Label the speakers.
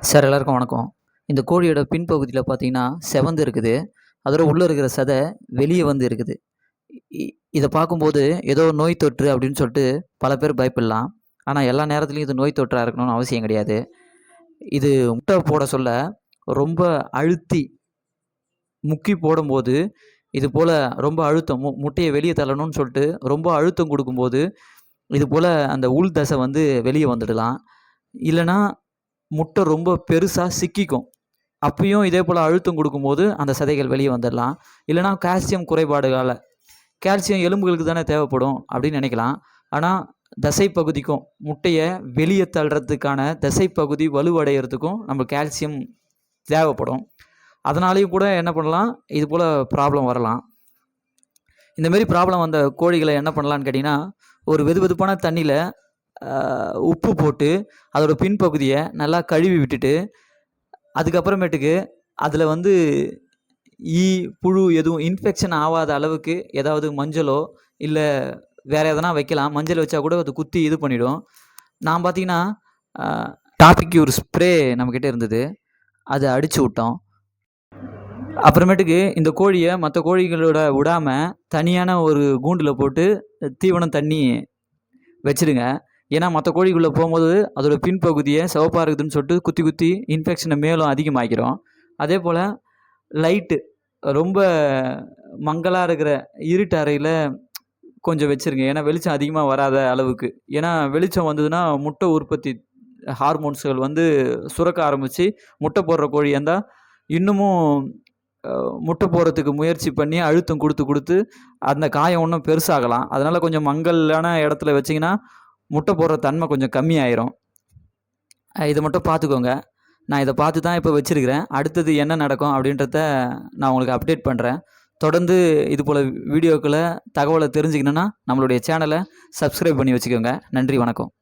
Speaker 1: Sir எல்லாருக்கும் வணக்கம். இந்த கோழியோட பின்பகுதியில பார்த்தீங்கன்னா, செவந்து இருக்குது. அதோட உள்ள இருக்கிற சதை வெளிய வந்து இருக்குது. இ இத பார்க்கும்போது ஏதோ நோய் தொற்று அப்படின்னு சொல்லிட்டு பல பேர் பயப்படலாம். ஆனா எல்லா நேரத்துலயும் இது நோய் தொற்றா இருக்கணும்னு அவசியம் கிடையாது. இது முட்டை போட சொல்ல ரொம்ப அழுத்தி முக்கி போடும்போது, இது போல ரொம்ப அழுத்தம் முட்டைய வெளிய தள்ளணும்னு சொல்லிட்டு ரொம்ப அழுத்தம் குடுக்கும்போது, இது போல அந்த உள் தசை வந்து வெளிய வந்துடலாம். இல்லன்னா முட்டை ரொம்ப பெருசா சிக்கிக்கும். அப்பயும் இதே போல அழுத்தம் குடுக்கும்போது, அந்த சதைகள் வெளிய வந்துரலாம். இல்லன்னா கால்சியம் குறைபாடுகால கால்சியம் எலும்புகளுக்கு தானே தேவைப்படும் அப்படின்னு நெனைக்கலாம். ஆனா, தசை பகுதிக்கும் முட்டைய வெளிய தள்றதுக்கான தசை பகுதி வலுவடையறதுக்கும் நம்ம கால்சியம் தேவைப்படும். அதனாலேயும் கூட என்ன பண்ணலாம், இது போல ப்ராப்ளம் வரலாம். இந்த மாரி ப்ராப்ளம் வந்த கோழிகள என்ன பண்ணலான்னு கேட்டீங்கன்னா, ஒரு வெதுவெதுப்பான தண்ணீல உப்பு போட்டு, அதோட பின்பகுதிய நல்லா கழுவி விட்டுட்டு, அதுக்கப்புறமேட்டுக்கு அதில வந்து ஈ, புழு எதுவும் இன்ஃபெக்ஷன் ஆவாத அளவுக்கு ஏதாவது மஞ்சளோ, இல்ல வேற எதனா வைக்கலாம். மஞ்சள் வச்சா கூட அது குத்தி இது பண்ணிடும். நான் பார்த்தீங்கன்னா, அ டாபிக்யூர் ஸ்ப்ரே நம்மகிட்ட இருந்தது. அத அடிச்சு விட்டோம். அப்புறமேட்டுக்கு இந்த கோழிய மத்த கோழிகளோட விடாம, தனியான ஒரு கூண்டுல போட்டு தீவனம், தண்ணி வச்சுடுங்க. ஏன்னா மத்த கோழிக்குள்ள போம்போது, அதோட பின்பகுதிய சிவப்பா இருக்குதுன்னு சொல்லிட்டு குத்தி, குத்தி இன்ஃபெக்ஷன மேலும் அதிகமாக்கிரும். அதேபோல லைட்டு ரொம்ப மங்கலா இருக்கிற இருட்டு அறையில கொஞ்சம் வச்சுருங்க. ஏன்னா வெளிச்சம் அதிகமா வராத அளவுக்கு. ஏன்னா வெளிச்சம் வந்ததுன்னா, முட்டை உற்பத்தி ஹார்மோன்ஸ்கள் வந்து சுரக்க ஆரம்பிச்சு, முட்டை போடுற கோழியா இருந்தா, இன்னமும் அ முட்டை போடுறதுக்கு முயற்சி பண்ணி அழுத்தம் குடுத்து, குடுத்து அந்த காயம் இன்னும் பெருசாகலாம். அதனால கொஞ்சம் மங்கலான இடத்துல வச்சீங்கன்னா, முட்டை போடுற தன்மை கொஞ்சம் கம்மியாயிரும். இத மட்டும் பார்த்துக்கோங்க. நான் இத பார்த்து தான் இப்ப வச்சிருக்கிறேன். அடுத்தது என்ன நடக்கும் அப்படின்றத நான் உங்களுக்கு அப்டேட் பண்றேன். தொடர்ந்து இது போல வீடியோக்கள, தகவல தெரிஞ்சுக்கணும்னா, நம்மளுடைய சேனல சப்ஸ்கிரைப் பண்ணி வச்சுக்கோங்க. நன்றி, வணக்கம்.